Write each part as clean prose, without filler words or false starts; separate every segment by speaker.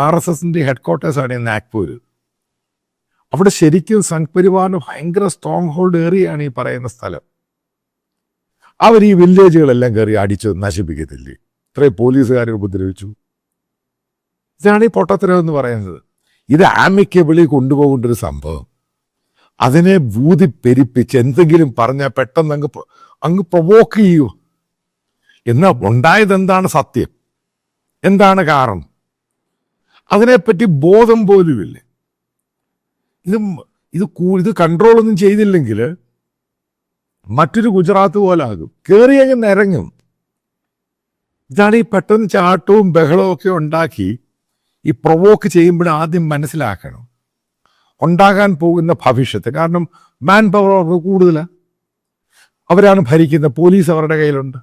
Speaker 1: RSSന്റെ ഹെഡ്ക്വാർട്ടേഴ്സാണ് നാഗ്പൂർ. അവിടെ ശരിക്കും സംഘ് പരിവാറിന് ഭയങ്കര സ്ട്രോങ് ഹോൾഡ് ഏറിയാണ് ഈ പറയുന്ന സ്ഥലം. അവർ ഈ വില്ലേജുകളെല്ലാം കയറി അടിച്ച് നശിപ്പിക്കത്തില്ലേ? ഇത്രയും പോലീസുകാരെ ഉപദ്രവിച്ചു. ഇതാണ് ഈ പൊട്ടത്തരം എന്ന് പറയുന്നത്. ഇത് ആമിക്കബിളി കൊണ്ടുപോകേണ്ട ഒരു സംഭവം. അതിനെ ഭൂതി പെരിപ്പിച്ച് എന്തെങ്കിലും പറഞ്ഞാൽ പെട്ടെന്ന് അങ്ങ് പ്രൊവോക്ക് ചെയ്യൂ. എന്നാൽ ഉണ്ടായത് എന്താണ് സത്യം, എന്താണ് കാരണം, അതിനെപ്പറ്റി ബോധം പോലുമില്ല. ഇത് കൺട്രോളൊന്നും ചെയ്തില്ലെങ്കിൽ മറ്റൊരു ഗുജറാത്ത് പോലെ ആകും. കയറി അങ്ങ് നിരങ്ങും. ഇതാണ് ഈ പെട്ടെന്ന് ചാട്ടവും ബഹളവും ഒക്കെ ഉണ്ടാക്കി ഈ പ്രൊവോക്ക് ചെയ്യുമ്പോൾ ആദ്യം മനസ്സിലാക്കണം ഉണ്ടാകാൻ പോകുന്ന ഭവിഷ്യത്ത്. കാരണം മാൻ പവർ അവർക്ക് കൂടുതലാണ്. അവരാണ് ഭരിക്കുന്ന, പോലീസ് അവരുടെ കയ്യിലുണ്ട്.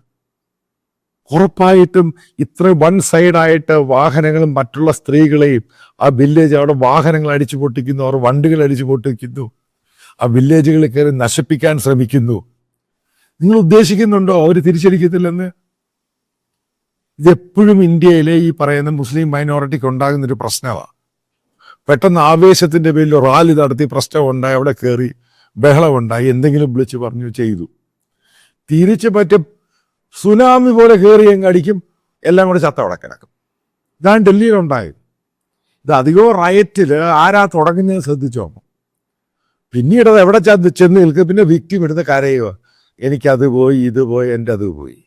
Speaker 1: ഉറപ്പായിട്ടും ഇത്ര വൺ സൈഡായിട്ട് വാഹനങ്ങളും മറ്റുള്ള സ്ത്രീകളെയും ആ വില്ലേജ് അവിടെ വാഹനങ്ങൾ അടിച്ചു പൊട്ടിക്കുന്നു, അവർ വണ്ടികൾ അടിച്ചു പൊട്ടിക്കുന്നു, ആ വില്ലേജുകളിൽ കയറി നശിപ്പിക്കാൻ ശ്രമിക്കുന്നു. നിങ്ങൾ ഉദ്ദേശിക്കുന്നുണ്ടോ അവർ തിരിച്ചടിക്കത്തില്ലെന്ന്? ഇതെപ്പോഴും ഇന്ത്യയിലെ ഈ പറയുന്ന മുസ്ലിം മൈനോറിറ്റിക്ക് ഉണ്ടാകുന്നൊരു പ്രശ്നമാണ്. പെട്ടെന്ന് ആവേശത്തിൻ്റെ പേരിൽ റാലി നടത്തി പ്രശ്നമുണ്ടായി, അവിടെ കയറി ബഹളമുണ്ടായി, എന്തെങ്കിലും വിളിച്ച് പറഞ്ഞു ചെയ്തു. തിരിച്ച് പറ്റും സുനാമി പോലെ കയറി അങ്ങ് അടിക്കും, എല്ലാം കൂടെ ചത്തവിടെ കിടക്കും. ഇതാണ് ഡൽഹിയിലുണ്ടായത്. ഇത് അധികവും റയറ്റിൽ ആരാ തുടങ്ങുന്നത് ശ്രദ്ധിച്ചോ. പിന്നീട് അത് എവിടെ ചെന്ന് നിൽക്കുക, പിന്നെ വിക്ടിം എടുത്ത് കരയുക, എനിക്കത് പോയി, ഇത് പോയി, എൻ്റെ അത് പോയി.